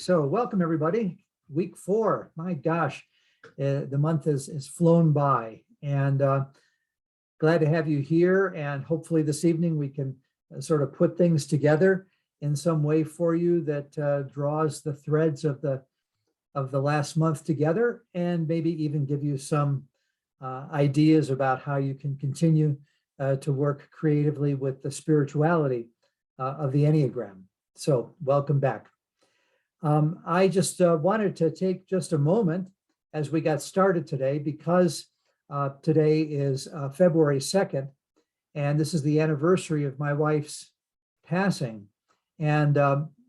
So welcome everybody. Week 4. My gosh, the month is flown by, and glad to have you here. And hopefully this evening we can sort of put things together in some way for you that draws the threads of the last month together, and maybe even give you some ideas about how you can continue to work creatively with the spirituality of the Enneagram. So welcome back. I just wanted to take just a moment as we got started today, because today is February 2nd, and this is the anniversary of my wife's passing. And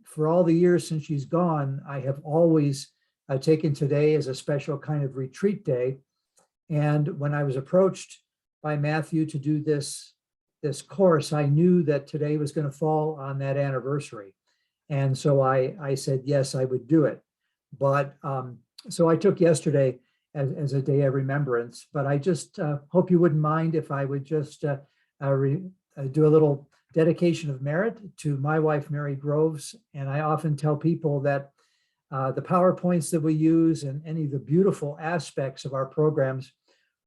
for all the years since she's gone, I have always taken today as a special kind of retreat day. And when I was approached by Matthew to do this course, I knew that today was going to fall on that anniversary. And so I said, yes, I would do it. But so I took yesterday as a day of remembrance, but I just hope you wouldn't mind if I would just do a little dedication of merit to my wife, Mary Groves. And I often tell people that the PowerPoints that we use and any of the beautiful aspects of our programs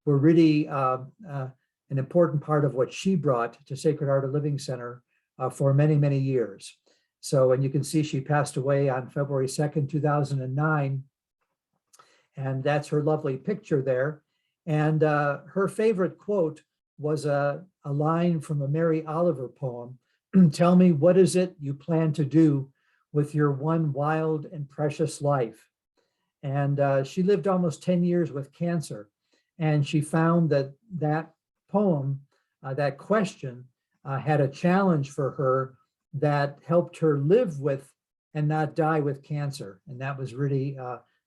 were really an important part of what she brought to Sacred Art of Living Center for many, many years. So, and you can see she passed away on February 2nd, 2009. And that's her lovely picture there. And her favorite quote was a line from a Mary Oliver poem. Tell me, what is it you plan to do with your one wild and precious life? And she lived almost 10 years with cancer. And she found that poem, that question, had a challenge for her that helped her live with and not die with cancer. And that was really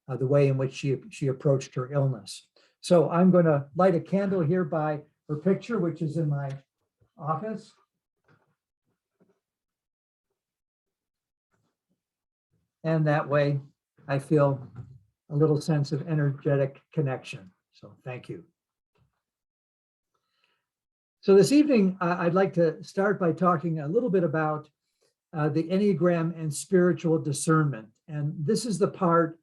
the way in which she approached her illness. So I'm going to light a candle here by her picture, which is in my office. And that way I feel a little sense of energetic connection. So thank you. So this evening, I'd like to start by talking a little bit about the Enneagram and spiritual discernment. And this is the part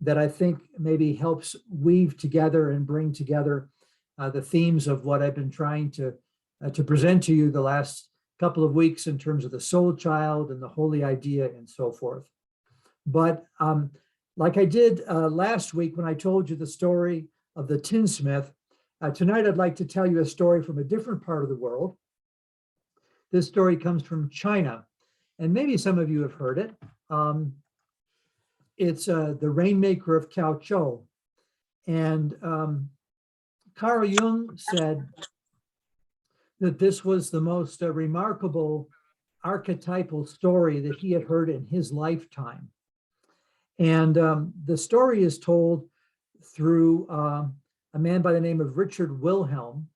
that I think maybe helps weave together and bring together the themes of what I've been trying to present to you the last couple of weeks in terms of the soul child and the holy idea and so forth. But like I did last week when I told you the story of the tinsmith, tonight I'd like to tell you a story from a different part of the world. This story comes from China, and maybe some of you have heard it. It's the Rainmaker of Kaohsiung. And Carl Jung said that this was the most remarkable archetypal story that he had heard in his lifetime. And the story is told through a man by the name of Richard Wilhelm,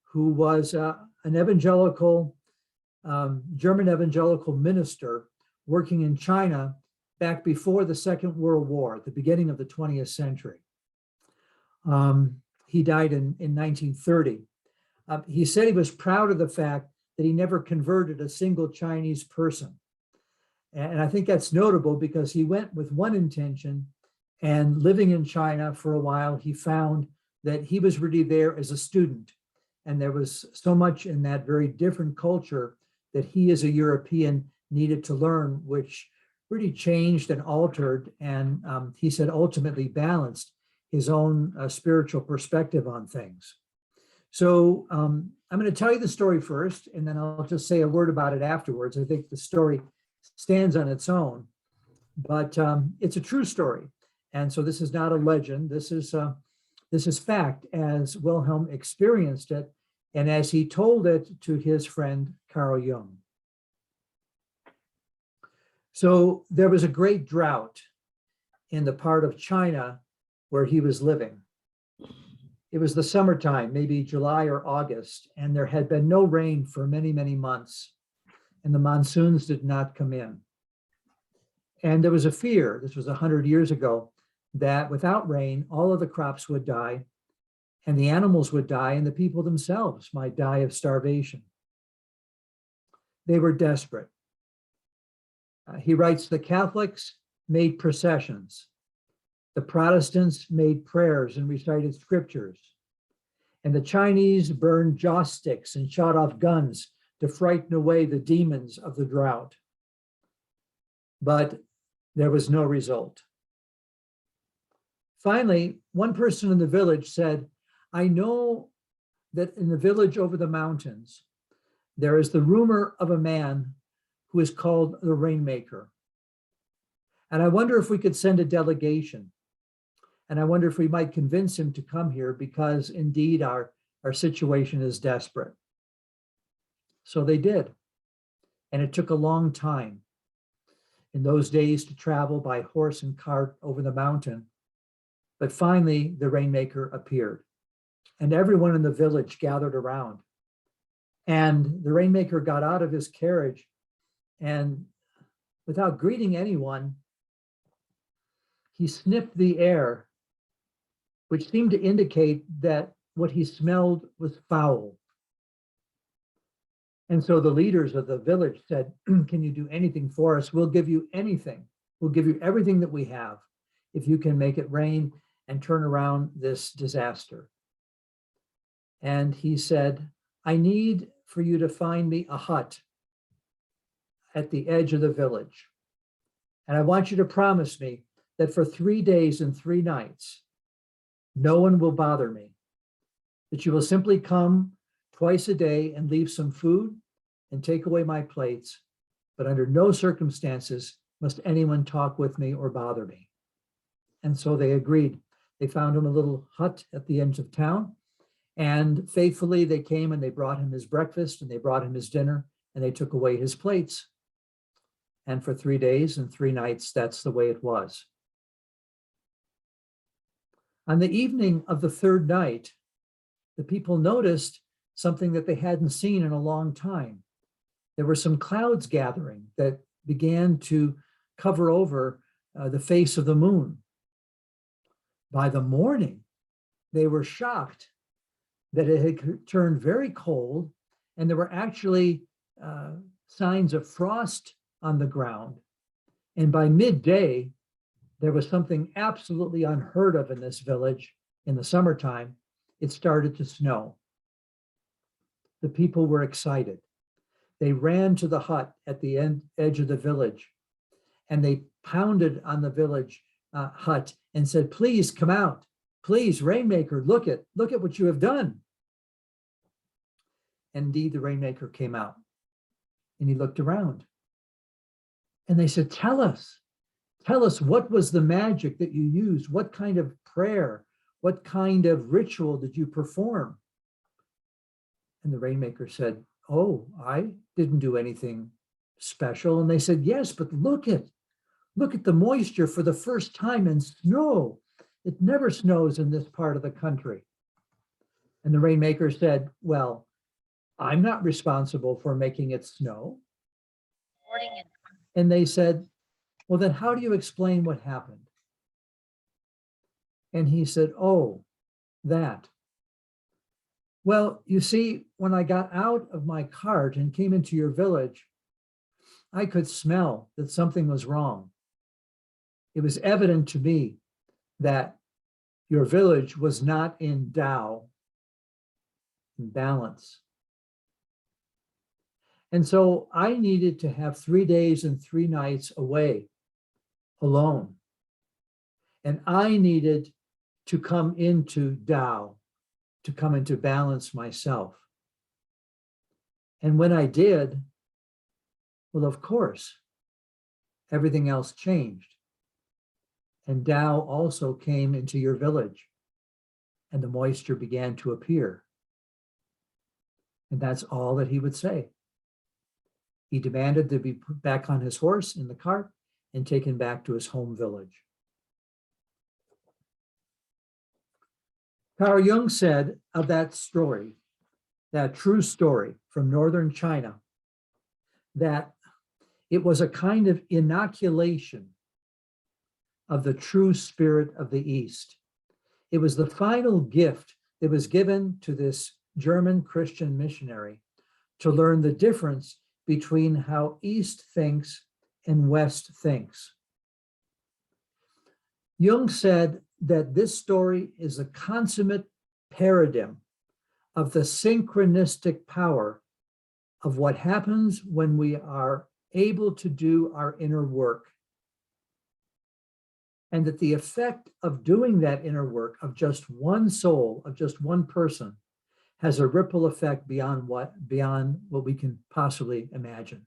who was an evangelical, German evangelical minister working in China back before the Second World War, at the beginning of the 20th century. He died in 1930. He said he was proud of the fact that he never converted a single Chinese person. And I think that's notable because he went with one intention, and living in China for a while, he found that he was really there as a student. And there was so much in that very different culture that he as a European needed to learn, which really changed and altered, and he said ultimately balanced his own spiritual perspective on things. So I'm going to tell you the story first, and then I'll just say a word about it afterwards. I think the story stands on its own, but it's a true story. And so this is not a legend. This is fact as Wilhelm experienced it, and as he told it to his friend Carl Jung. So there was a great drought in the part of China where he was living. It was the summertime, maybe July or August, and there had been no rain for many, many months, and the monsoons did not come in. And there was a fear, this was 100 years ago, that without rain, all of the crops would die, and the animals would die, and the people themselves might die of starvation. They were desperate. He writes, the Catholics made processions. The Protestants made prayers and recited scriptures. And the Chinese burned joss sticks and shot off guns to frighten away the demons of the drought. But there was no result. Finally, one person in the village said, I know that in the village over the mountains, there is the rumor of a man who is called the Rainmaker. And I wonder if we could send a delegation. And I wonder if we might convince him to come here, because indeed our situation is desperate. So they did. And it took a long time in those days to travel by horse and cart over the mountain. But finally, the Rainmaker appeared. And everyone in the village gathered around. And the Rainmaker got out of his carriage, and without greeting anyone, he sniffed the air, which seemed to indicate that what he smelled was foul. And so the leaders of the village said, can you do anything for us? We'll give you anything. We'll give you everything that we have if you can make it rain and turn around this disaster. And he said, I need for you to find me a hut at the edge of the village. And I want you to promise me that for 3 days and 3 nights, no one will bother me, that you will simply come twice a day and leave some food and take away my plates, but under no circumstances must anyone talk with me or bother me. And so they agreed. They found him a little hut at the end of town, and faithfully they came and they brought him his breakfast and they brought him his dinner and they took away his plates. And for 3 days and 3 nights, that's the way it was. On the evening of the 3rd night, the people noticed something that they hadn't seen in a long time. There were some clouds gathering that began to cover over the face of the moon. By the morning, they were shocked that it had turned very cold, and there were actually signs of frost on the ground. And by midday, there was something absolutely unheard of in this village in the summertime. It started to snow. The people were excited. They ran to the hut at the edge of the village, and they pounded on the village hut and said, please come out. Please, Rainmaker, look at what you have done. And indeed, the Rainmaker came out and he looked around. And they said, tell us what was the magic that you used? What kind of prayer, what kind of ritual did you perform? And the Rainmaker said, oh, I didn't do anything special. And they said, yes, but look at the moisture for the first time in snow. It never snows in this part of the country. And the Rainmaker said, well, I'm not responsible for making it snow. And they said, well, then how do you explain what happened? And he said, oh, that. Well, you see, when I got out of my cart and came into your village, I could smell that something was wrong. It was evident to me that your village was not in Tao, in balance. And so I needed to have 3 days and 3 nights away, alone. And I needed to come into Tao, to come into balance myself. And when I did, well, of course, everything else changed. And Tao also came into your village, and the moisture began to appear. And that's all that he would say. He demanded to be put back on his horse in the cart and taken back to his home village. Carl Jung said of that story, that true story from northern China, that it was a kind of inoculation of the true spirit of the East. It was the final gift that was given to this German Christian missionary to learn the difference between how East thinks and West thinks. Jung said that this story is a consummate paradigm of the synchronistic power of what happens when we are able to do our inner work. And that the effect of doing that inner work of just one soul, of just one person, has a ripple effect beyond what we can possibly imagine.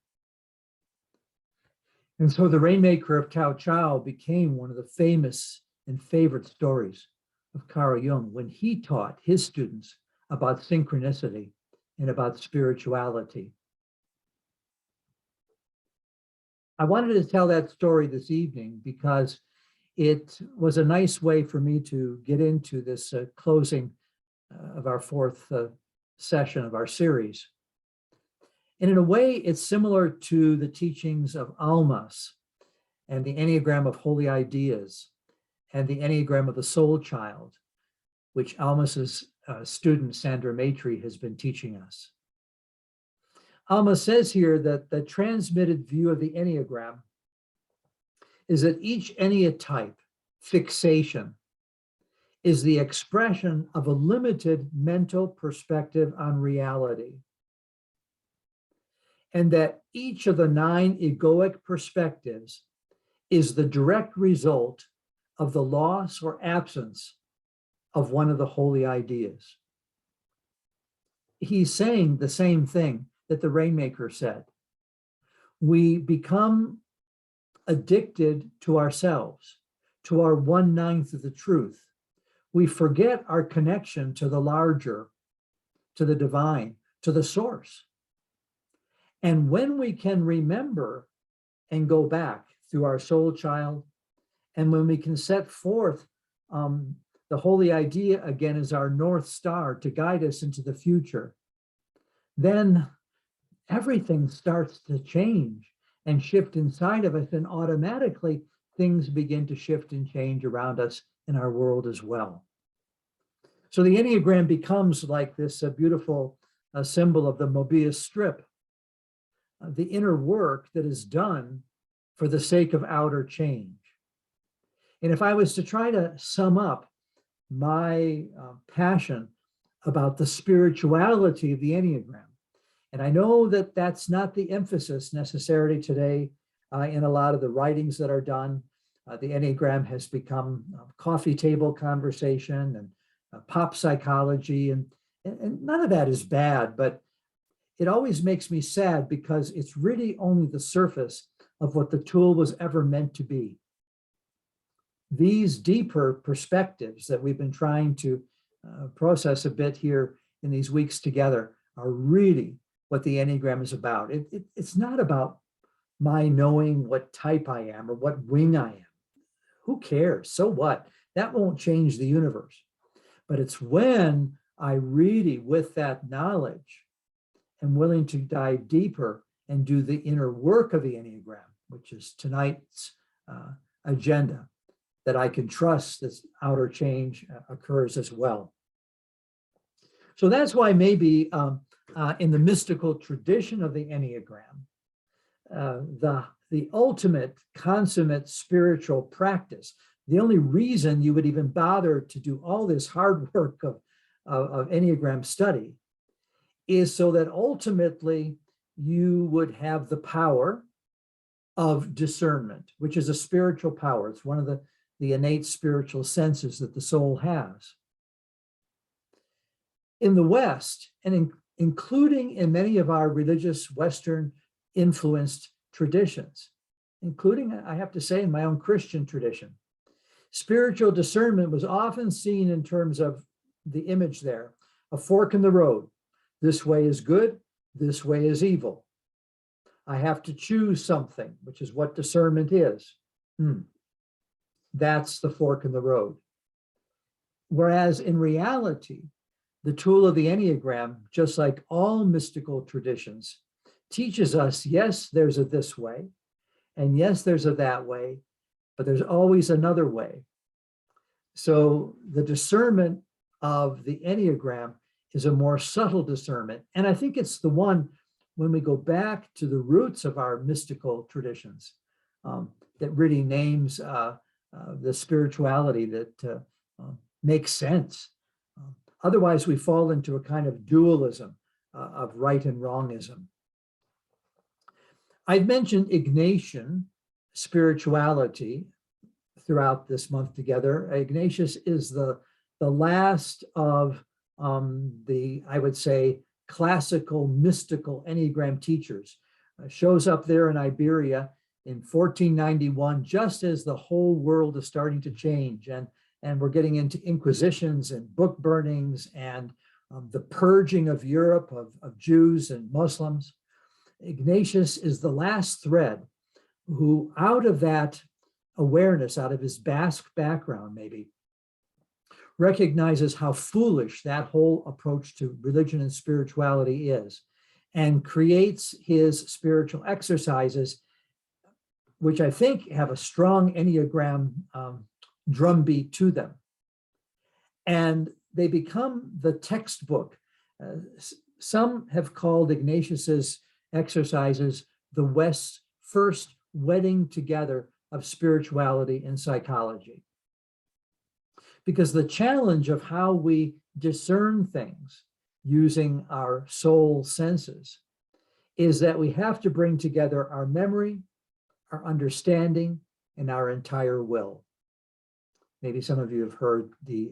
And so the Rainmaker of Tao Chao became one of the famous and favorite stories of Carl Jung when he taught his students about synchronicity and about spirituality. I wanted to tell that story this evening because it was a nice way for me to get into this closing of our fourth session of our series. And in a way, it's similar to the teachings of Almas and the Enneagram of Holy Ideas and the Enneagram of the Soul Child, which Almas's student, Sandra Maitre, has been teaching us. Alma says here that the transmitted view of the Enneagram is that each Enneatype fixation is the expression of a limited mental perspective on reality, and that each of the 9 egoic perspectives is the direct result of the loss or absence of one of the holy ideas. He's saying the same thing that the Rainmaker said. We become addicted to ourselves, to our 1/9 of the truth. We forget our connection to the larger, to the divine, to the source. And when we can remember and go back through our soul child, and when we can set forth the holy idea again as our North Star to guide us into the future, then everything starts to change and shift inside of us, and automatically things begin to shift and change around us in our world as well. So the Enneagram becomes like this beautiful symbol of the Mobius strip, the inner work that is done for the sake of outer change. And if I was to try to sum up my passion about the spirituality of the Enneagram, and I know that that's not the emphasis necessarily today in a lot of the writings that are done. The Enneagram has become coffee table conversation and pop psychology, and none of that is bad, but it always makes me sad because it's really only the surface of what the tool was ever meant to be. These deeper perspectives that we've been trying to process a bit here in these weeks together are really what the Enneagram is about. It's not about my knowing what type I am or what wing I am. Who cares? So what? That won't change the universe. But it's when I really, with that knowledge, am willing to dive deeper and do the inner work of the Enneagram, which is tonight's agenda, that I can trust this outer change occurs as well. So that's why maybe in the mystical tradition of the Enneagram, the ultimate consummate spiritual practice, the only reason you would even bother to do all this hard work of Enneagram study is so that ultimately you would have the power of discernment, which is a spiritual power. It's one of the innate spiritual senses that the soul has. In the West, and including in many of our religious Western influenced traditions, including, I have to say, in my own Christian tradition, spiritual discernment was often seen in terms of the image there, a fork in the road. This way is good, this way is evil. I have to choose something, which is what discernment is. That's the fork in the road. Whereas in reality, the tool of the Enneagram, just like all mystical traditions, teaches us, yes, there's a this way, and yes, there's a that way, but there's always another way. So the discernment of the Enneagram is a more subtle discernment. And I think it's the one, when we go back to the roots of our mystical traditions, that really names the spirituality that makes sense. Otherwise, we fall into a kind of dualism of right and wrongism. I've mentioned Ignatian spirituality throughout this month together. Ignatius is the last of I would say, classical mystical Enneagram teachers. Shows up there in Iberia in 1491, just as the whole world is starting to change, and we're getting into inquisitions and book burnings and the purging of Europe of Jews and Muslims. Ignatius is the last thread who, out of that awareness, out of his Basque background maybe, recognizes how foolish that whole approach to religion and spirituality is, and creates his spiritual exercises, which I think have a strong Enneagram drumbeat to them. And they become the textbook. Some have called Ignatius's exercises the West's first wedding together of spirituality and psychology. Because the challenge of how we discern things using our soul senses is that we have to bring together our memory, our understanding, and our entire will. Maybe some of you have heard the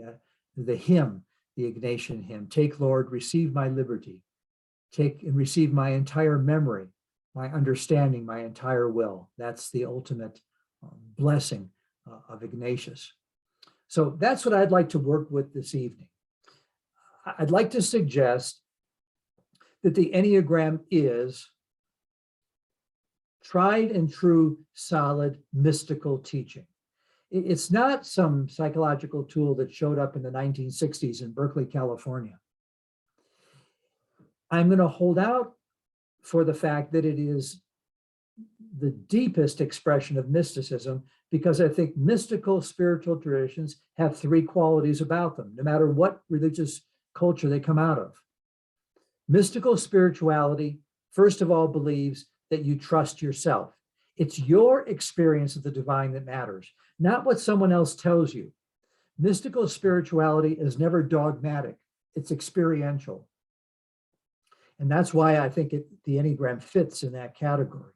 hymn, the Ignatian hymn, "Take, Lord, receive my liberty. Take and receive my entire memory, my understanding, my entire will." That's the ultimate blessing of Ignatius. So that's what I'd like to work with this evening. I'd like to suggest that the Enneagram is tried and true, solid, mystical teaching. It's not some psychological tool that showed up in the 1960s in Berkeley, California. I'm going to hold out for the fact that it is the deepest expression of mysticism, because I think mystical spiritual traditions have three qualities about them, no matter what religious culture they come out of. Mystical spirituality, first of all, believes that you trust yourself. It's your experience of the divine that matters, not what someone else tells you. Mystical spirituality is never dogmatic, it's experiential. And that's why I think the Enneagram fits in that category.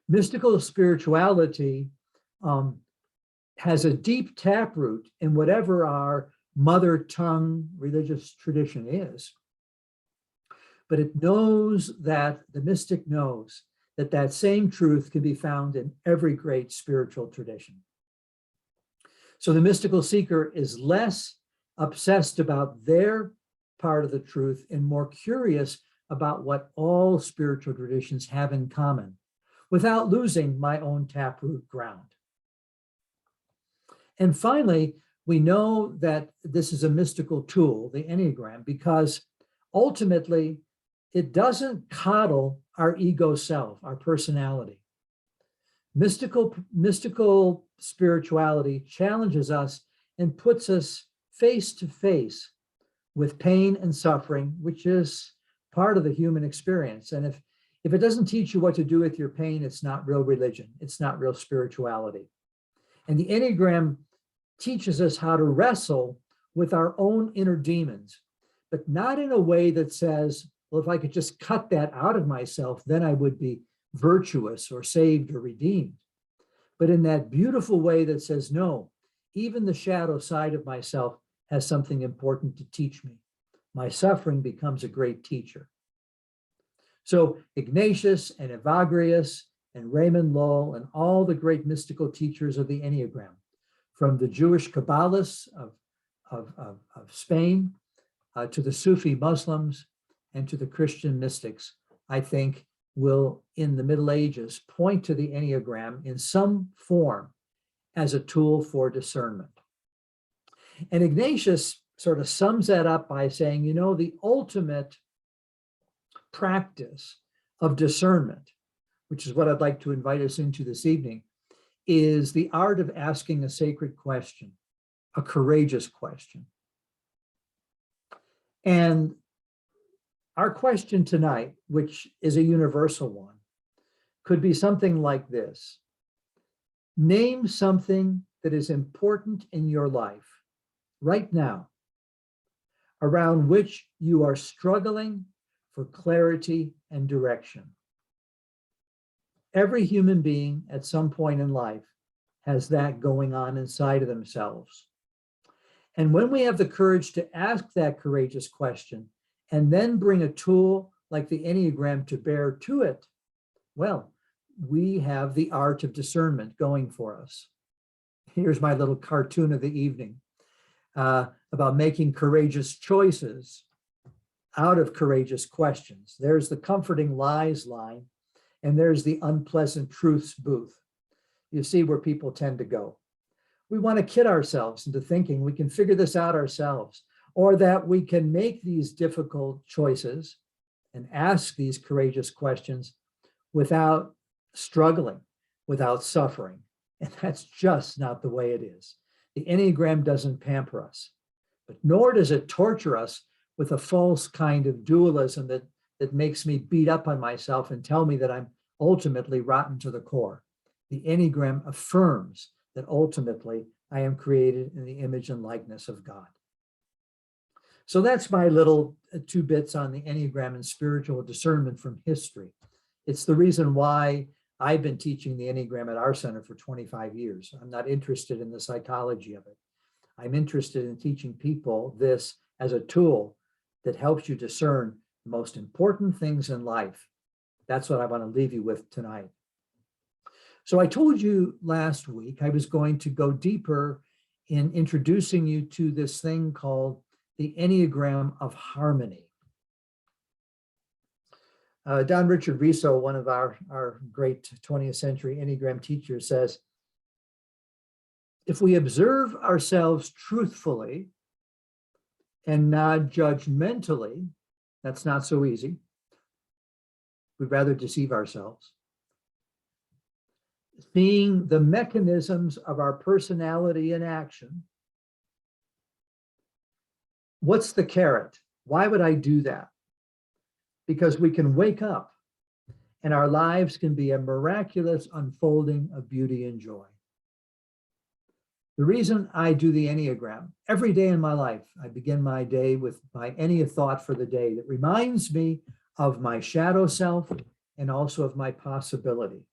Mystical spirituality has a deep taproot in whatever our mother tongue religious tradition is. But it knows that, the mystic knows that that same truth can be found in every great spiritual tradition. So the mystical seeker is less obsessed about their part of the truth and more curious about what all spiritual traditions have in common, without losing my own taproot ground. And finally, we know that this is a mystical tool, the Enneagram, because ultimately it doesn't coddle our ego self, our personality. Mystical spirituality challenges us and puts us face to face with pain and suffering, which is part of the human experience. And if it doesn't teach you what to do with your pain, it's not real religion. It's not real spirituality. And the Enneagram teaches us how to wrestle with our own inner demons, but not in a way that says, well, if I could just cut that out of myself, then I would be virtuous or saved or redeemed. But in that beautiful way that says, no, even the shadow side of myself has something important to teach me. My suffering becomes a great teacher. So Ignatius and Evagrius and Raymond Lull and all the great mystical teachers of the Enneagram, from the Jewish Kabbalists of Spain to the Sufi Muslims and to the Christian mystics, I think will, in the Middle Ages, point to the Enneagram in some form as a tool for discernment. And Ignatius sort of sums that up by saying, you know, the ultimate practice of discernment, which is what I'd like to invite us into this evening, is the art of asking a sacred question, a courageous question. And our question tonight, which is a universal one, could be something like this. Name something that is important in your life right now, around which you are struggling for clarity and direction. Every human being at some point in life has that going on inside of themselves. And when we have the courage to ask that courageous question and then bring a tool like the Enneagram to bear to it, well, we have the art of discernment going for us. Here's my little cartoon of the evening about making courageous choices out of courageous questions. There's the comforting lies line, and there's the unpleasant truths booth. You see where people tend to go. We want to kid ourselves into thinking we can figure this out ourselves, or that we can make these difficult choices and ask these courageous questions without struggling, without suffering. And that's just not the way it is. The Enneagram doesn't pamper us, but nor does it torture us with a false kind of dualism that makes me beat up on myself and tell me that I'm ultimately rotten to the core. The Enneagram affirms that ultimately I am created in the image and likeness of God. So that's my little 2 bits on the Enneagram and spiritual discernment from history. It's the reason why I've been teaching the Enneagram at our center for 25 years. I'm not interested in the psychology of it. I'm interested in teaching people this as a tool that helps you discern the most important things in life. That's what I want to leave you with tonight. So I told you last week I was going to go deeper in introducing you to this thing called the Enneagram of Harmony. Don Richard Riso, one of our great 20th century Enneagram teachers, says, if we observe ourselves truthfully and not judgmentally, that's not so easy. We'd rather deceive ourselves. Seeing the mechanisms of our personality in action. What's the carrot? Why would I do that? Because we can wake up and our lives can be a miraculous unfolding of beauty and joy. The reason I do the Enneagram, every day in my life, I begin my day with my Ennea thought for the day that reminds me of my shadow self and also of my possibility.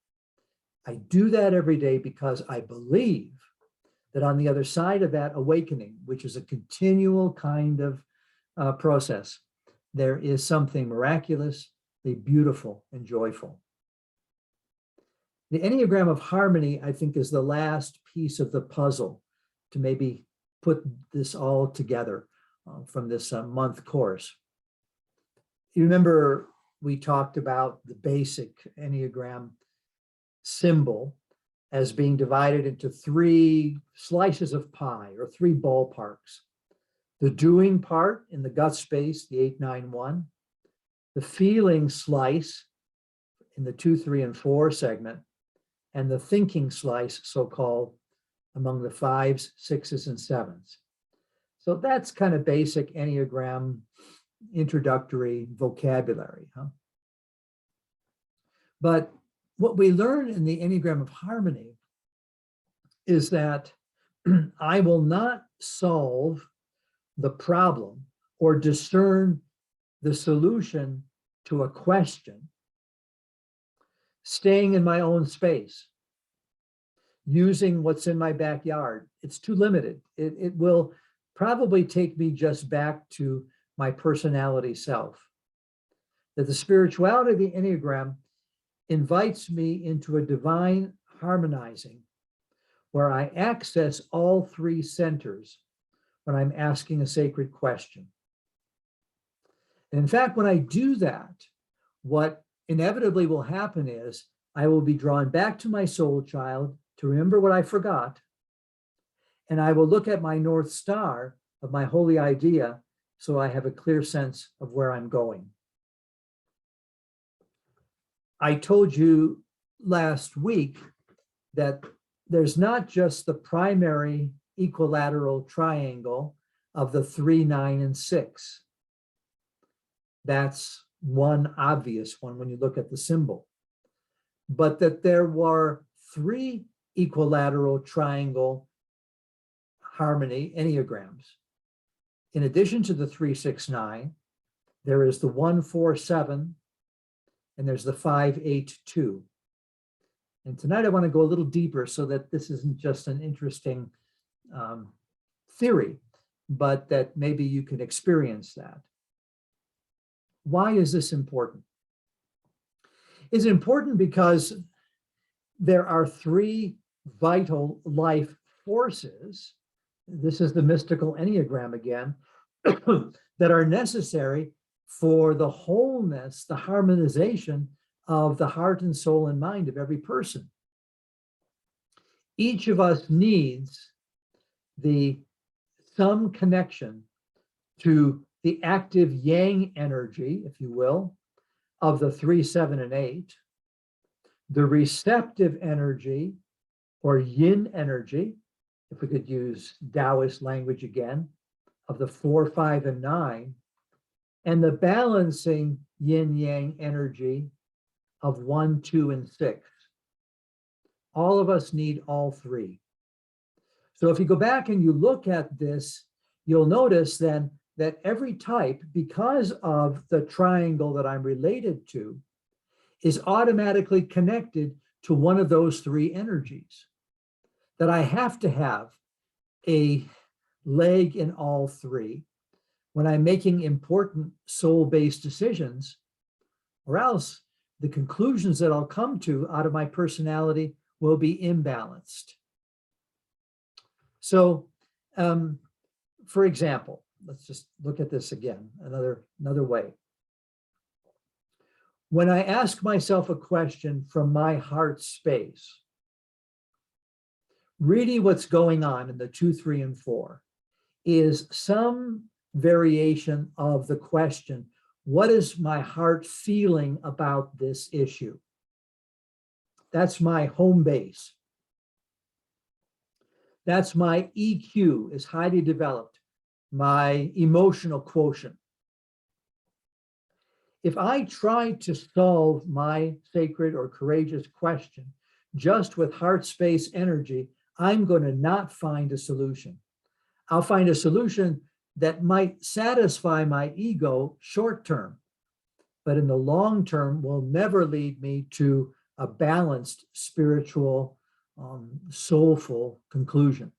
I do that every day because I believe that on the other side of that awakening, which is a continual kind of process, there is something miraculously beautiful and joyful. The Enneagram of Harmony, I think, is the last piece of the puzzle to maybe put this all together from this month course. You remember we talked about the basic Enneagram symbol as being divided into 3 slices of pie or 3 ballparks. The doing part in the gut space, the 8-9-1, the feeling slice in the 2, 3, and 4 segment, and the thinking slice, so-called, among the 5s, 6s, and 7s. So that's kind of basic Enneagram introductory vocabulary. But what we learn in the Enneagram of Harmony is that I will not solve the problem or discern the solution to a question staying in my own space, using what's in my backyard. It's too limited. It will probably take me just back to my personality self. That the spirituality of the Enneagram invites me into a divine harmonizing where I access all 3 centers when I'm asking a sacred question. And in fact, when I do that, what inevitably will happen is I will be drawn back to my soul child to remember what I forgot, and I will look at my North Star of my holy idea so I have a clear sense of where I'm going. I told you last week that there's not just the primary equilateral triangle of the 3, 9, and 6. That's one obvious one when you look at the symbol. But that there were 3 equilateral, triangle, harmony Enneagrams. In addition to the 3-6-9, there is the 1-4-7, and there's the 5-8-2. And tonight I want to go a little deeper so that this isn't just an interesting theory, but that maybe you can experience that. Why is this important? It's important because there are three vital life forces. This is the mystical Enneagram again, that are necessary for the wholeness, the harmonization of the heart and soul and mind of every person. Each of us needs some connection to the active yang energy, if you will, of the 3, 7, and 8, the receptive energy or yin energy, if we could use Taoist language again, of the 4, 5, and 9, and the balancing yin-yang energy of 1, 2, and 6. All of us need all three. So if you go back and you look at this, you'll notice then that every type, because of the triangle that I'm related to, is automatically connected to one of those three energies. That I have to have a leg in all three when I'm making important soul-based decisions, or else the conclusions that I'll come to out of my personality will be imbalanced. So, for example, let's just look at this again, another way. When I ask myself a question from my heart space, really what's going on in the 2, 3, and 4 is some variation of the question, what is my heart feeling about this issue? That's my home base. That's my EQ, is highly developed, my emotional quotient. If I try to solve my sacred or courageous question just with heart space energy, I'm going to not find a solution. I'll find a solution that might satisfy my ego short term, but in the long term will never lead me to a balanced spiritual, soulful conclusion.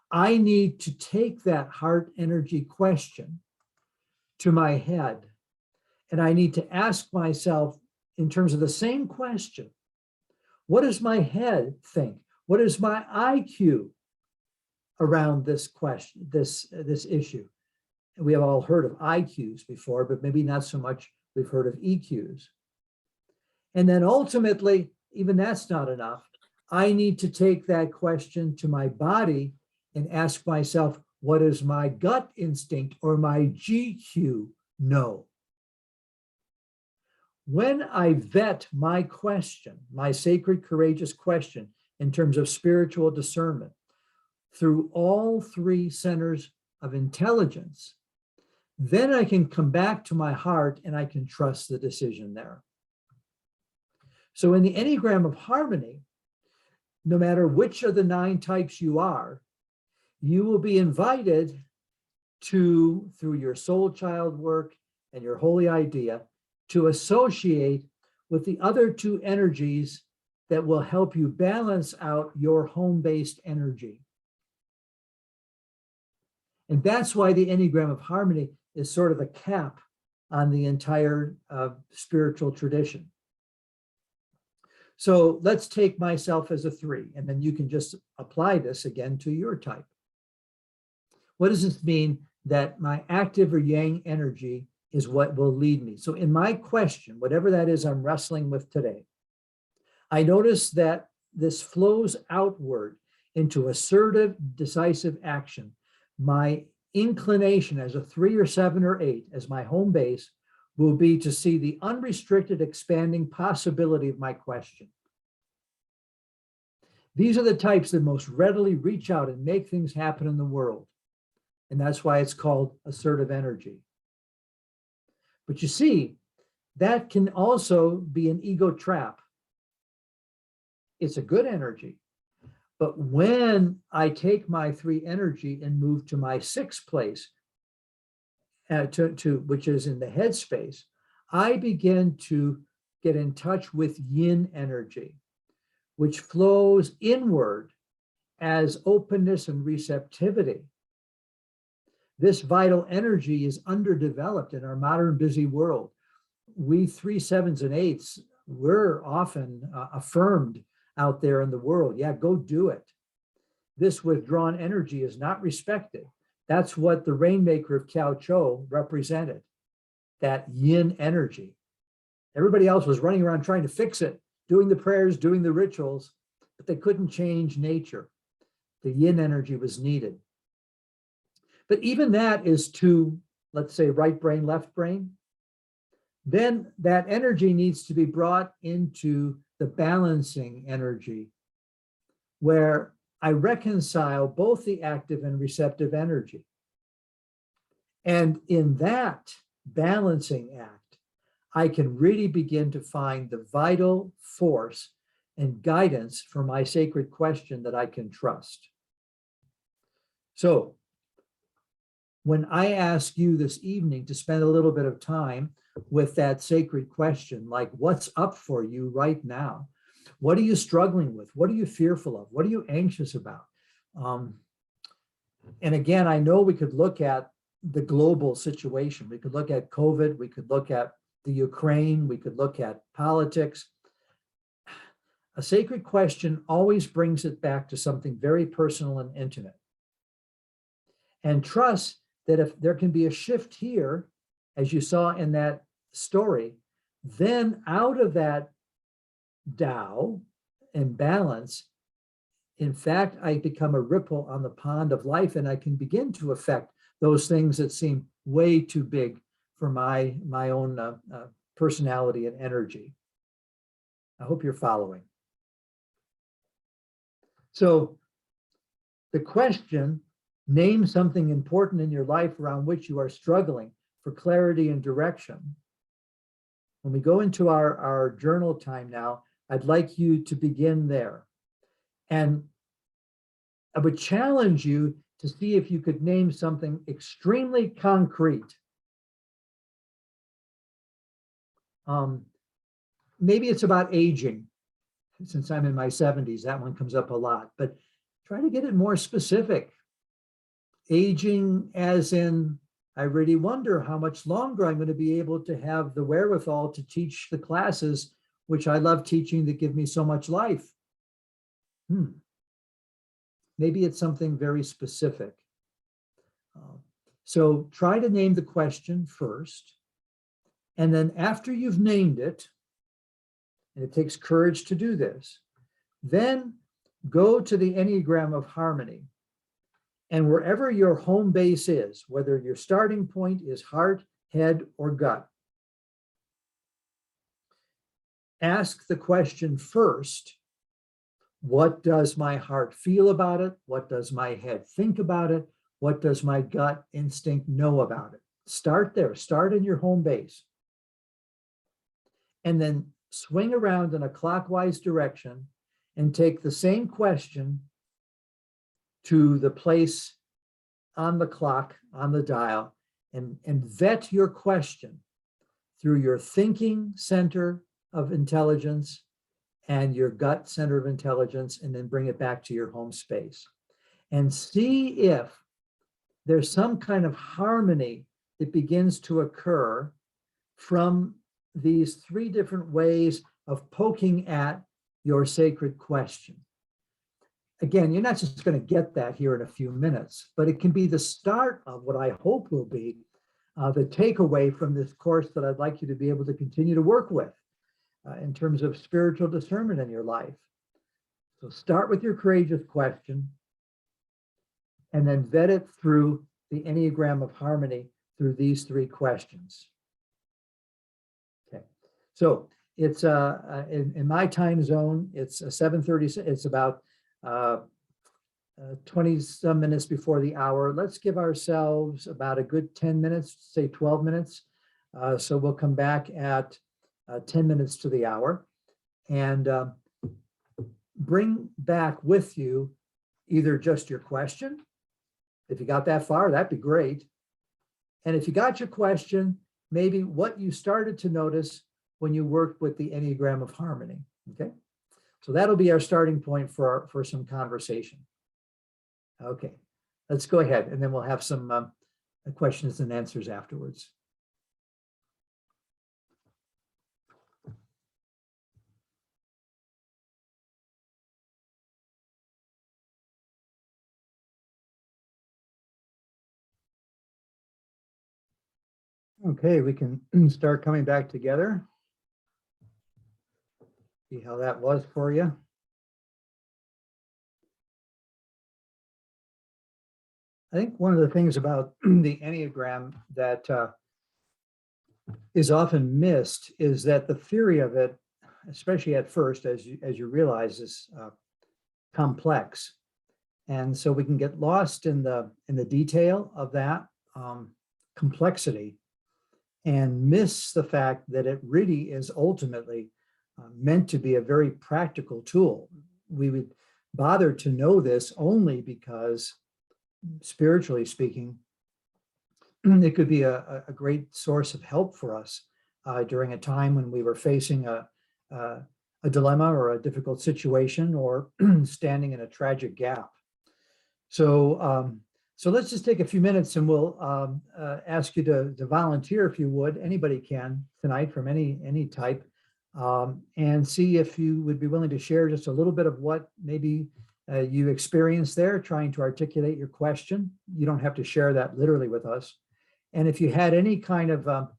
I need to take that heart energy question to my head, and I need to ask myself in terms of the same question, what does my head think? What is my IQ around this question, this issue? And we have all heard of IQs before, but maybe not so much we've heard of EQs. And then ultimately, even that's not enough. I need to take that question to my body and ask myself, what does my gut instinct or my GQ know? When I vet my question, my sacred, courageous question, in terms of spiritual discernment, through all three centers of intelligence, then I can come back to my heart and I can trust the decision there. So in the Enneagram of Harmony, no matter which of the 9 types you are, you will be invited to, through your soul child work and your holy idea, to associate with the other 2 energies that will help you balance out your home-based energy. And that's why the Enneagram of Harmony is sort of a cap on the entire spiritual tradition. So let's take myself as a 3, and then you can just apply this again to your type. What does this mean that my active or yang energy is what will lead me? So in my question, whatever that is I'm wrestling with today, I notice that this flows outward into assertive, decisive action. My inclination as a 3 or 7 or 8 as my home base will be to see the unrestricted expanding possibility of my question. These are the types that most readily reach out and make things happen in the world. And that's why it's called assertive energy. But you see, that can also be an ego trap. It's a good energy. But when I take my 3 energy and move to my 6th place, which is in the head space, I begin to get in touch with yin energy, which flows inward as openness and receptivity. This vital energy is underdeveloped in our modern busy world. We 3, 7s, and 8s, we're often affirmed out there in the world. Yeah, go do it. This withdrawn energy is not respected. That's what the Rainmaker of Kiao represented, that yin energy. Everybody else was running around trying to fix it, doing the prayers, doing the rituals, but they couldn't change nature. The yin energy was needed. But even that is to, let's say, right brain, left brain. Then that energy needs to be brought into the balancing energy, where I reconcile both the active and receptive energy. And in that balancing act, I can really begin to find the vital force and guidance for my sacred question that I can trust. So, when I ask you this evening to spend a little bit of time with that sacred question, like what's up for you right now? What are you struggling with? What are you fearful of? What are you anxious about? And again, I know we could look at the global situation. We could look at COVID. We could look at the Ukraine. We could look at politics. A sacred question always brings it back to something very personal and intimate. And trust that if there can be a shift here, as you saw in that story, then out of that Tao and balance, in fact, I become a ripple on the pond of life, and I can begin to affect those things that seem way too big for my own personality and energy. I hope you're following. So the question, name something important in your life around which you are struggling for clarity and direction. When we go into our journal time now, I'd like you to begin there. And I would challenge you to see if you could name something extremely concrete. Maybe it's about aging. Since I'm in my 70s, that one comes up a lot, but try to get it more specific. Aging as in, I really wonder how much longer I'm going to be able to have the wherewithal to teach the classes, which I love teaching, that give me so much life. Maybe it's something very specific. So try to name the question first. And then after you've named it, and it takes courage to do this, then go to the Enneagram of Harmony. And wherever your home base is, whether your starting point is heart, head, or gut, ask the question first, what does my heart feel about it? What does my head think about it? What does my gut instinct know about it? Start there, start in your home base. And then swing around in a clockwise direction and take the same question to the place on the clock, on the dial, and vet your question through your thinking center of intelligence and your gut center of intelligence, and then bring it back to your home space. And see if there's some kind of harmony that begins to occur from these 3 different ways of poking at your sacred question. Again, you're not just going to get that here in a few minutes, but it can be the start of what I hope will be the takeaway from this course that I'd like you to be able to continue to work with in terms of spiritual discernment in your life. So start with your courageous question and then vet it through the Enneagram of Harmony through these 3 questions. Okay, so it's in my time zone, it's 7:30, it's about 20 some minutes before the hour. Let's give ourselves about a good 10 minutes, say 12 minutes. So we'll come back at 10 minutes to the hour and bring back with you either just your question. If you got that far, that'd be great. And if you got your question, maybe what you started to notice when you worked with the Enneagram of Harmony. Okay, so that'll be our starting point for some conversation. Okay, let's go ahead, and then we'll have some questions and answers afterwards. Okay, we can start coming back together. See how that was for you. I think one of the things about the Enneagram that is often missed is that the theory of it, especially at first, as you realize, is complex, and so we can get lost in the detail of that complexity and miss the fact that it really is ultimately meant to be a very practical tool. We would bother to know this only because, spiritually speaking, it could be a great source of help for us during a time when we were facing a dilemma or a difficult situation, or standing in a tragic gap. So let's just take a few minutes, and we'll ask you to volunteer, if you would. Anybody can tonight, from any type, and see if you would be willing to share just a little bit of what maybe you experienced there, trying to articulate your question. You don't have to share that literally with us. And if you had any kind of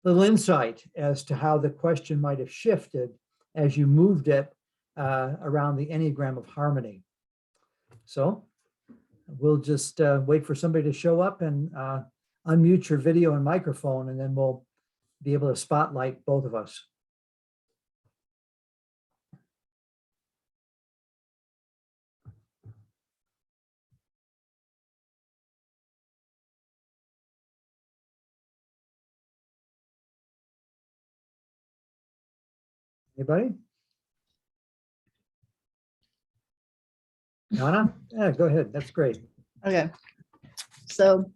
little insight as to how the question might have shifted as you moved it around the Enneagram of Harmony. So we'll just wait for somebody to show up and unmute your video and microphone, and then we'll be able to spotlight both of us. Anybody? Anna? Yeah, go ahead. That's great. Okay. So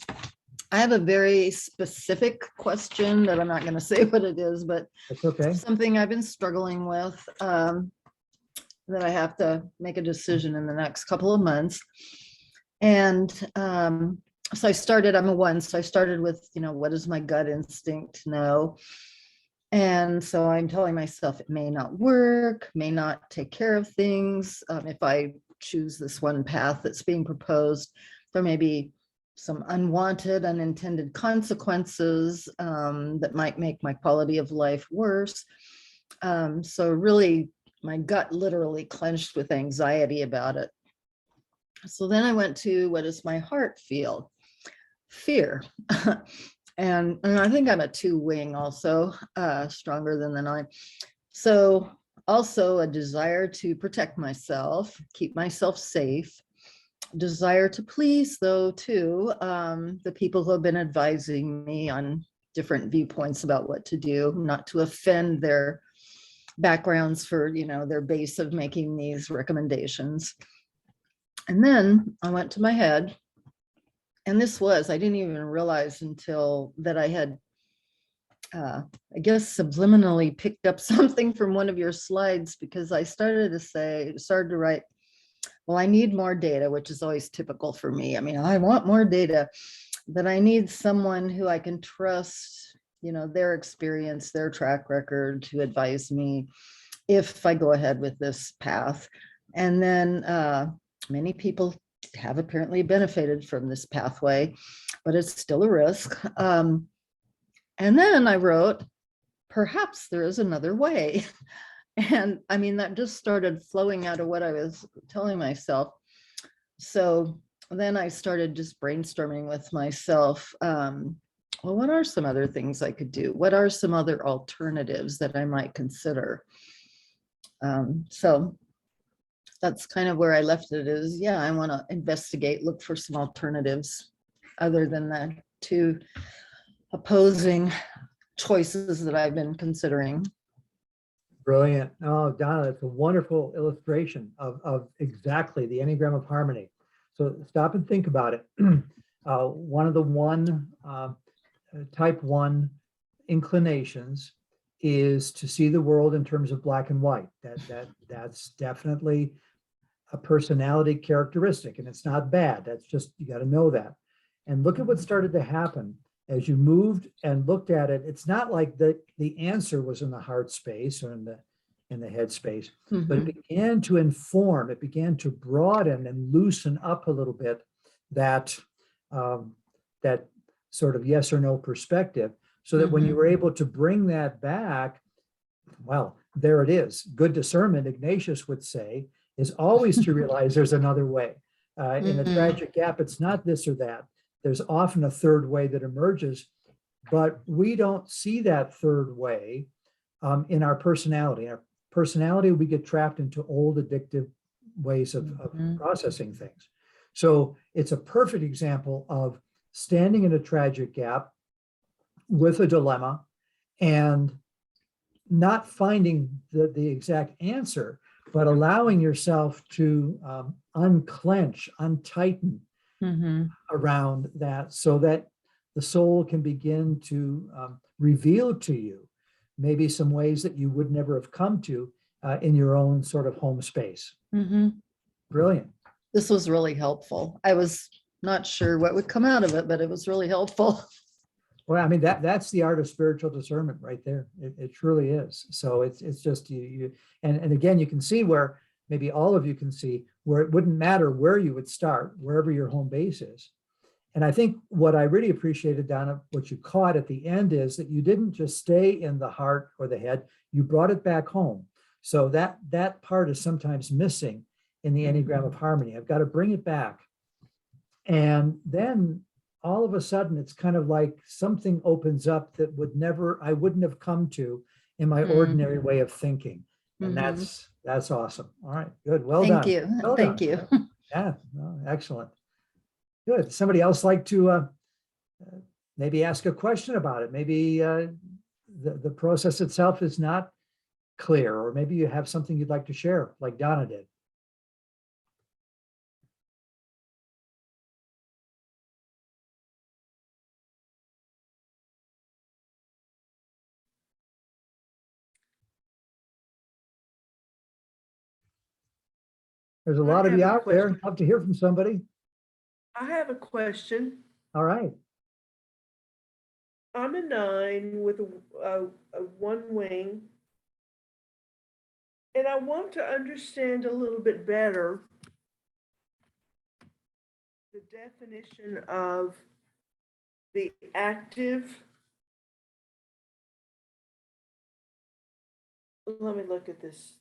I have a very specific question that I'm not going to say what it is, but That's okay. something I've been struggling with that I have to make a decision in the next couple of months. And so I started, I'm a 1, so I started with, what does my gut instinct know? And so I'm telling myself it may not work, may not take care of things. If I choose this one path that's being proposed, there may be some unwanted, unintended consequences that might make my quality of life worse. So really, my gut literally clenched with anxiety about it. So then I went to, what does my heart feel? Fear. And I think I'm a 2 wing also, stronger than the 9. So also a desire to protect myself, keep myself safe, desire to please, though, too, the people who have been advising me on different viewpoints about what to do, not to offend their backgrounds for, their base of making these recommendations. And then I went to my head, and I didn't even realize until that I had, I guess, subliminally picked up something from one of your slides, because I started to write, well, I need more data, which is always typical for me. I mean, I want more data, but I need someone who I can trust, their experience, their track record to advise me if I go ahead with this path. And then many people have apparently benefited from this pathway, but it's still a risk. And then I wrote, perhaps there is another way. And I mean, that just started flowing out of what I was telling myself. So then I started just brainstorming with myself. Well, what are some other things I could do? What are some other alternatives that I might consider? So that's kind of where I left it, is, yeah, I want to investigate, look for some alternatives other than the 2 opposing choices that I've been considering. Brilliant. Oh, Donna, that's a wonderful illustration of exactly the Enneagram of harmony. So stop and think about it. One of the type 1 inclinations is to see the world in terms of black and white. That's definitely a personality characteristic, and it's not bad. That's just, you got to know that. And look at what started to happen as you moved and looked at it. It's not like the answer was in the heart space or in the head space, but it began to inform, it began to broaden and loosen up a little bit that that sort of yes or no perspective, so that when you were able to bring that back, well, there it is. Good discernment, Ignatius would say, is always to realize there's another way. In a tragic gap, it's not this or that. There's often a third way that emerges, but we don't see that third way in our personality. Our personality, we get trapped into old addictive ways of processing things. So it's a perfect example of standing in a tragic gap with a dilemma and not finding the exact answer, but allowing yourself to unclench, untighten around that, so that the soul can begin to reveal to you maybe some ways that you would never have come to in your own sort of home space. Brilliant. This was really helpful. I was not sure what would come out of it, but it was really helpful. Well, I mean, that's the art of spiritual discernment right there. It truly is. So it's just you and again, you can see where maybe all of you can see where it wouldn't matter where you would start, wherever your home base is. And I think what I really appreciated, Donna, what you caught at the end is that you didn't just stay in the heart or the head, you brought it back home. So that part is sometimes missing in the Enneagram of harmony. I've got to bring it back. And then all of a sudden, it's kind of like something opens up that I wouldn't have come to in my ordinary way of thinking. And that's awesome. All right, good. Well done. Thank you. Well Thank done. you. Yeah, no, excellent. Good. Somebody else like to maybe ask a question about it? Maybe the process itself is not clear, or maybe you have something you'd like to share, like Donna did. There's a lot of you out there. Love to hear from somebody. I have a question. All right. I'm a 9 with a 1 wing, and I want to understand a little bit better the definition of the active. Let me look at this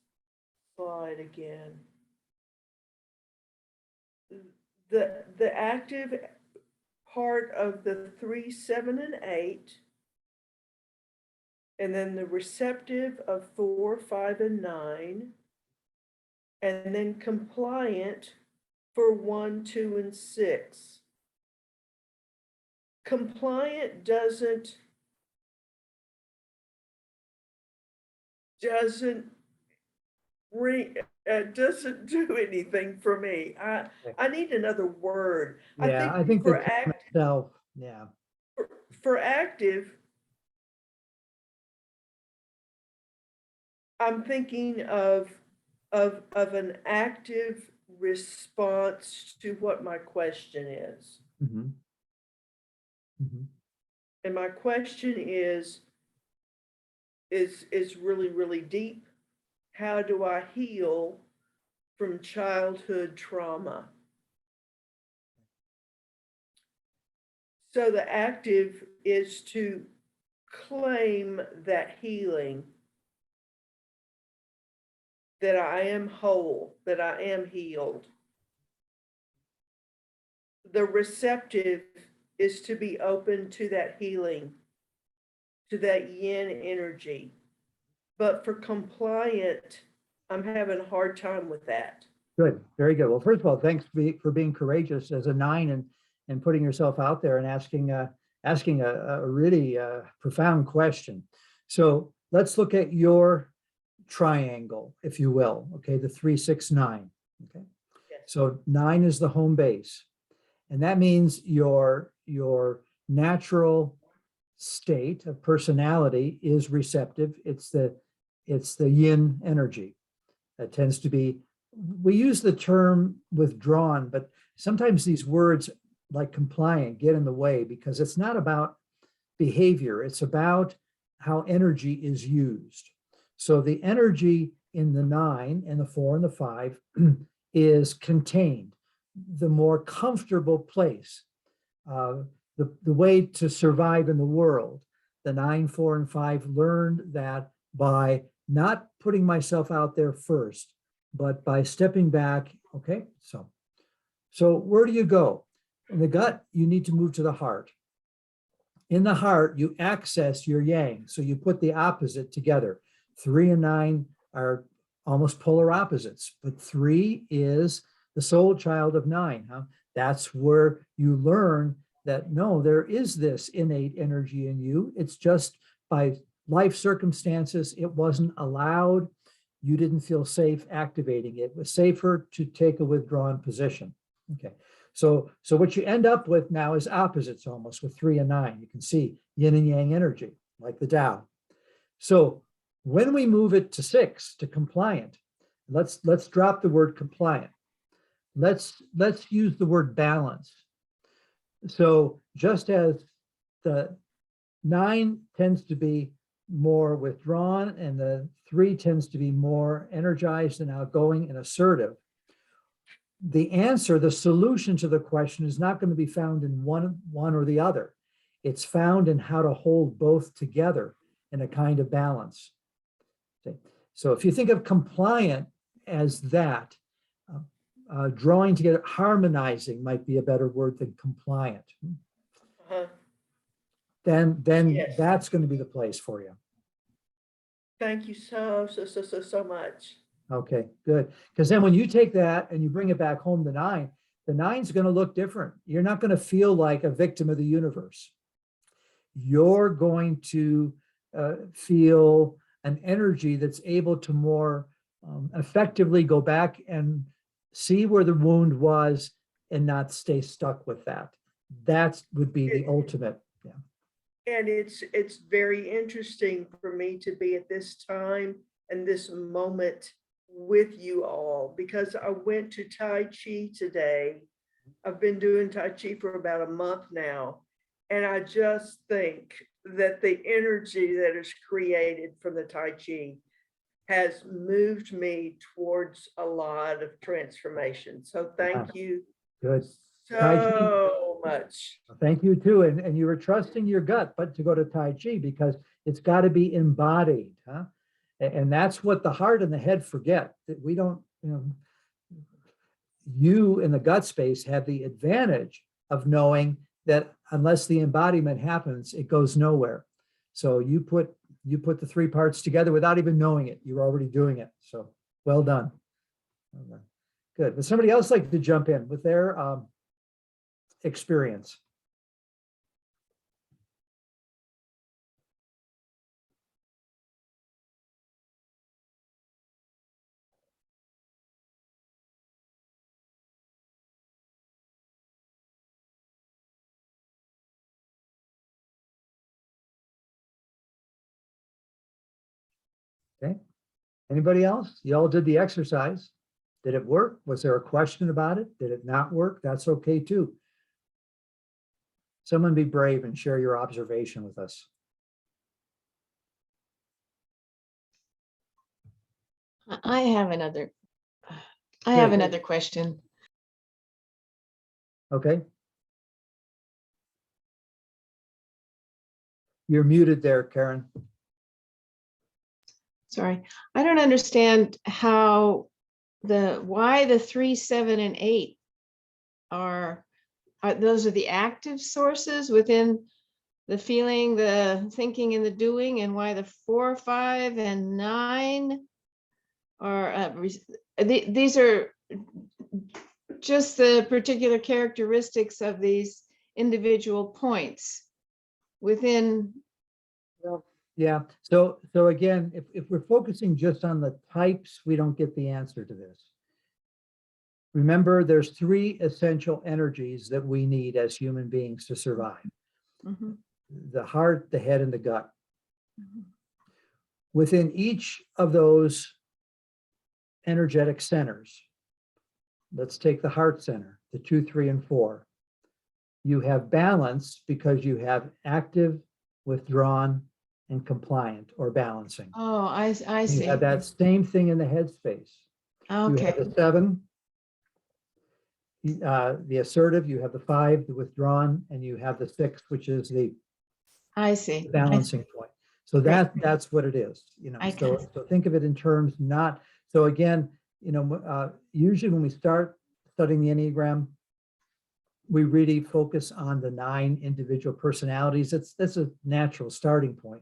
slide again. The active part of the 3, 7, and 8, and then the receptive of 4, 5, and 9, and then compliant for 1, 2, and 6. Compliant doesn't do anything for me. I need another word. Yeah, I think for the term itself, yeah. For active, I'm thinking of an active response to what my question is. And my question is really, really deep. How do I heal from childhood trauma? So the active is to claim that healing, that I am whole, that I am healed. The receptive is to be open to that healing, to that yin energy. But for compliant, I'm having a hard time with that. Good, very good. Well, first of all, thanks for being courageous as a 9 and putting yourself out there and asking a really profound question. So let's look at your triangle, if you will, okay, the 3, 6, 9. Okay. Yes. So 9 is the home base. And that means your natural state of personality is receptive. It's the yin energy that tends to be, we use the term withdrawn, but sometimes these words like compliant get in the way because it's not about behavior. It's about how energy is used. So the energy in the 9 and the 4 and the 5 is contained, the more comfortable place, the way to survive in the world. The 9, 4, and 5 learned that by not putting myself out there first, but by stepping back. Okay, so where do you go? In the gut, you need to move to the heart. In the heart, you access your yang. So you put the opposite together. 3 and 9 are almost polar opposites, but 3 is the soul child of 9. Huh? That's where you learn that no, there is this innate energy in you. It's just by life circumstances, it wasn't allowed. You didn't feel safe activating it. It was safer to take a withdrawn position. Okay. So what you end up with now is opposites almost with 3 and 9. You can see yin and yang energy, like the Tao. So when we move it to 6, to compliant, let's drop the word compliant. Let's use the word balance. So just as the 9 tends to be more withdrawn and the 3 tends to be more energized and outgoing and assertive, the answer, the solution to the question is not going to be found in one or the other. It's found in how to hold both together in a kind of balance. Okay. So if you think of compliant as that, drawing together, harmonizing might be a better word than compliant. Uh-huh. Then Yes. that's going to be the place for you. Thank you so much. Okay, good. Because then when you take that and you bring it back home, the 9's going to look different. You're not going to feel like a victim of the universe. You're going to feel an energy that's able to more effectively go back and see where the wound was and not stay stuck with that. That would be the ultimate. Yeah. And it's very interesting for me to be at this time and this moment with you all, because I went to Tai Chi today. I've been doing Tai Chi for about a month now. And I just think that the energy that is created from the Tai Chi has moved me towards a lot of transformation. So thank you Good. so much. Thank you too. And you were trusting your gut, but to go to Tai Chi because it's got to be embodied, huh? And that's what the heart and the head forget, that we don't, you in the gut space have the advantage of knowing that unless the embodiment happens, it goes nowhere. So you put the 3 parts together without even knowing it. You're already doing it. So well done. Good. Would somebody else like to jump in with their experience? Okay. Anybody else? You all did the exercise. Did it work? Was there a question about it? Did it not work? That's okay too. Someone be brave and share your observation with us. I have another question. Okay. You're muted there, Karen. Sorry, I don't understand how why the 3, 7, and 8 are those are the active sources within the feeling, the thinking, and the doing, and why the 4, 5, and 9 are these are just the particular characteristics of these individual points within. Well, Yeah, so again, if we're focusing just on the types, we don't get the answer to this. Remember, there's three essential energies that we need as human beings to survive: Mhm, the heart, the head, and the gut. mhm. Within each of those energetic centers, let's take the heart center, the 2, 3, and 4. You have balance because you have active, withdrawn, and compliant, or balancing. Oh, I You see. have that same thing in the head space. You have Okay, the 7, the assertive, you have the 5, the withdrawn, and you have the 6, which is the I see. balancing point. So that's what it is, I so got so think of it in terms not, so again, usually when we start studying the Enneagram, we really focus on the 9 individual personalities. That's a natural starting point.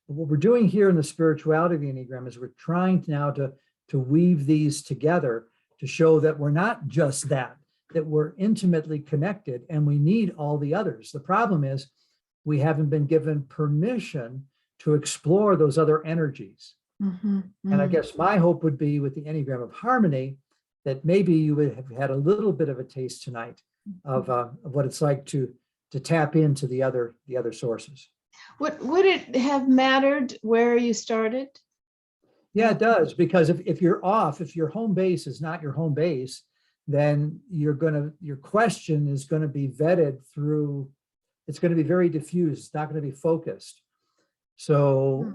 But what we're doing here in the spirituality of the Enneagram is we're trying now to weave these together to show that we're not just that we're intimately connected and we need all the others. The problem is we haven't been given permission to explore those other energies. Mhm, And I mhm. guess my hope would be with the Enneagram of Harmony that maybe you would have had a little bit of a taste tonight of what it's like to tap into the other sources. Would it have mattered where you started? Yeah, it does, because if you're off, if your home base is not your home base, then your question is going to be vetted through, it's going to be very diffused. It's not going to be focused. So,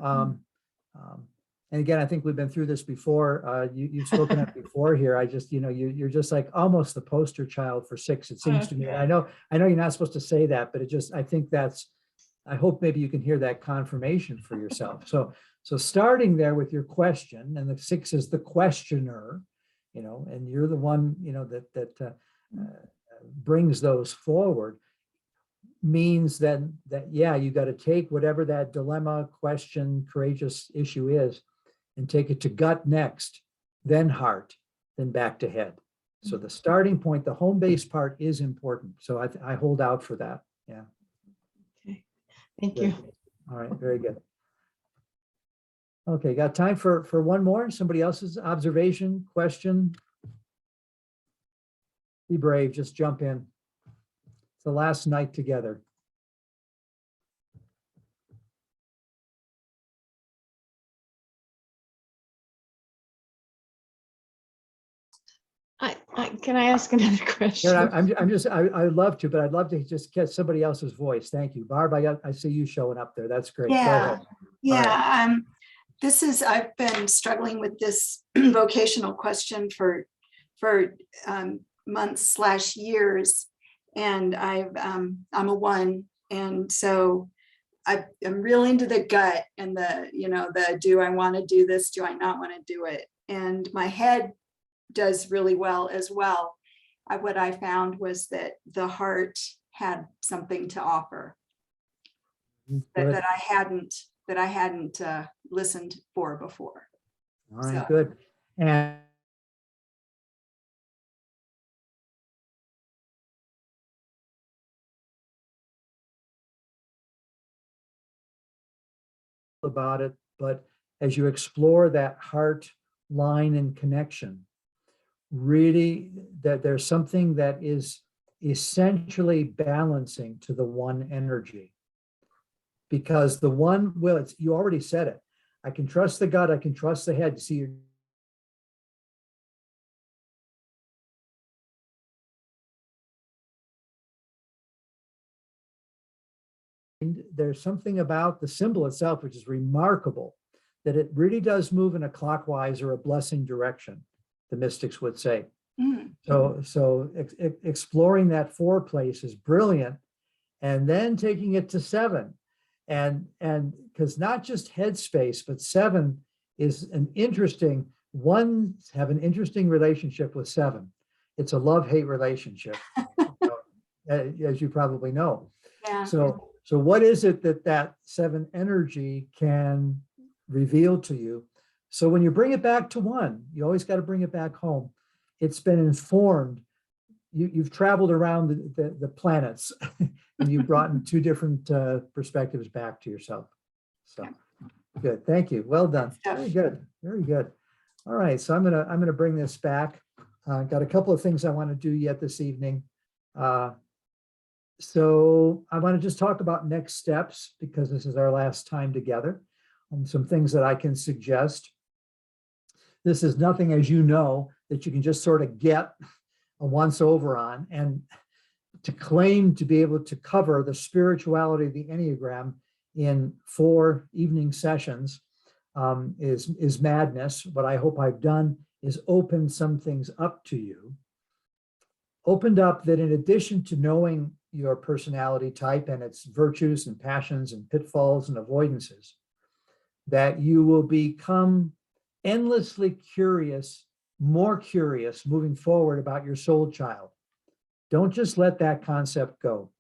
and again, I think we've been through this before. You've spoken up before here. I just, you're just like almost the poster child for 6, it seems to me. And I know you're not supposed to say that, but I think I hope maybe you can hear that confirmation for yourself. So starting there with your question, and the 6 is the questioner, and you're the one, that brings those forward, means that yeah, you got to take whatever that dilemma, question, courageous issue is, and take it to gut next, then heart, then back to head. So the starting point, the home base part is important. So I hold out for that. Yeah. Okay, thank Good. you. All right, very good. Okay, got time for one more? Somebody else's observation, question? Be brave, just jump in. It's the last night together. Can I ask another question? Yeah, I'd love to, but I'd love to just get somebody else's voice. Thank you. Barb, I see you showing up there. That's great. Go Yeah, ahead. yeah. I've been struggling with this vocational question for months / years, and I'm a 1, and so I'm real into the gut and the do I want to do this? Do I not want to do it? And my head does really well as well. What I found was that the heart had something to offer Good. that I hadn't listened for before. All right, So. good. And about it, but as you explore that heart line and connection, really that there's something that is essentially balancing to the 1 energy, because the 1 will, you already said it. I can trust the gut, I can trust the head. See, there's something about the symbol itself which is remarkable, that it really does move in a clockwise or a blessing direction, the mystics would say. Mm. So exploring that 4 place is brilliant, and then taking it to 7, and because not just headspace, but 7 is an interesting one. Have an interesting relationship with 7. It's a love-hate relationship, as you probably know. Yeah. So what is it that 7 energy can reveal to you? So when you bring it back to 1, you always got to bring it back home. It's been informed. You've traveled around the planets and you've brought in 2 different perspectives back to yourself. So Good. Thank you. Well done. Stuff. Very good. Very good. All right. So I'm gonna bring this back. Got a couple of things I want to do yet this evening. So I want to just talk about next steps because this is our last time together. Some things that I can suggest. This is nothing, as you know, that you can just sort of get a once over on, and to claim to be able to cover the spirituality of the Enneagram in 4 evening sessions is madness. What I hope I've done is open some things up to you. Opened up that in addition to knowing your personality type and its virtues and passions and pitfalls and avoidances, that you will become endlessly curious, more curious moving forward about your soul child. Don't just let that concept go.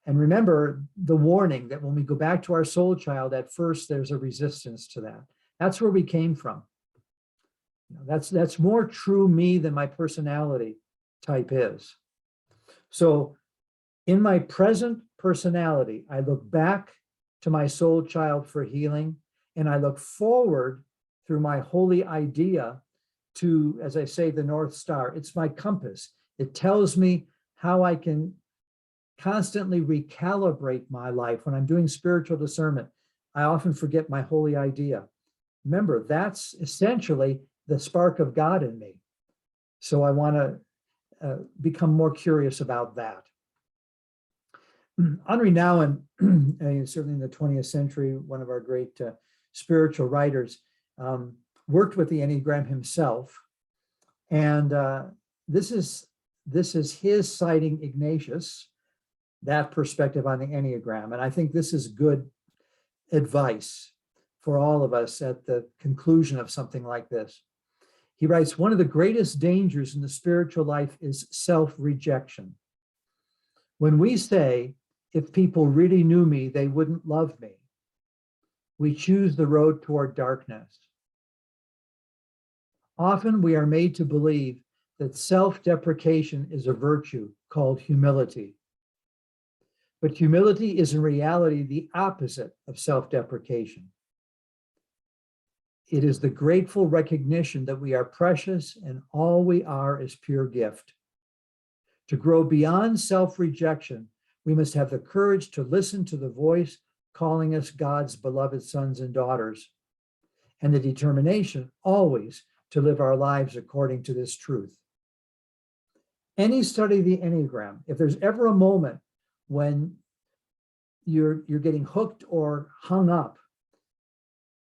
And remember the warning that when we go back to our soul child, at first there's a resistance to that. That's where we came from. That's more true me than my personality type is. So in my present personality, I look back to my soul child for healing, and I look forward through my holy idea to, as I say, the North Star. It's my compass. It tells me how I can constantly recalibrate my life. When I'm doing spiritual discernment, I often forget my holy idea. Remember, that's essentially the spark of God in me. So I want to become more curious about that. Henri Nouwen, certainly in the 20th century, one of our great spiritual writers, worked with the Enneagram himself. And this is his citing Ignatius, that perspective on the Enneagram. And I think this is good advice for all of us at the conclusion of something like this. He writes, one of the greatest dangers in the spiritual life is self-rejection. When we say, if people really knew me, they wouldn't love me, we choose the road toward darkness. Often we are made to believe that self-deprecation is a virtue called humility. But humility is in reality the opposite of self-deprecation. It is the grateful recognition that we are precious and all we are is pure gift. To grow beyond self-rejection, we must have the courage to listen to the voice calling us God's beloved sons and daughters, and the determination always to live our lives according to this truth. Any study of the Enneagram, if there's ever a moment when you're getting hooked or hung up,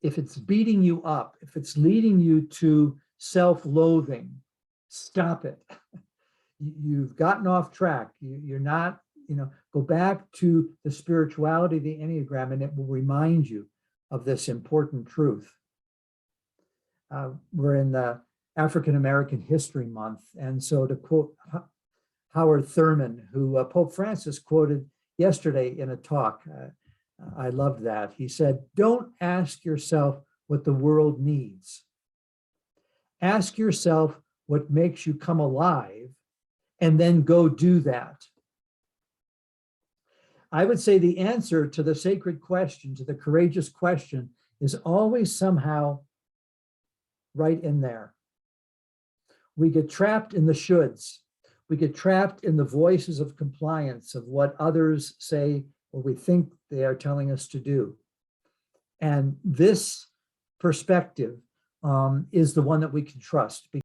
if it's beating you up, if it's leading you to self-loathing, stop it. You've gotten off track. You're not, go back to the spirituality of the Enneagram, and it will remind you of this important truth. We're in the African American History Month, and so to quote Howard Thurman, who Pope Francis quoted yesterday in a talk, I loved that. He said, don't ask yourself what the world needs. Ask yourself what makes you come alive, and then go do that. I would say the answer to the sacred question, to the courageous question, is always somehow right in there. We get trapped in the shoulds. We get trapped in the voices of compliance of what others say or we think they are telling us to do. And this perspective is the one that we can trust.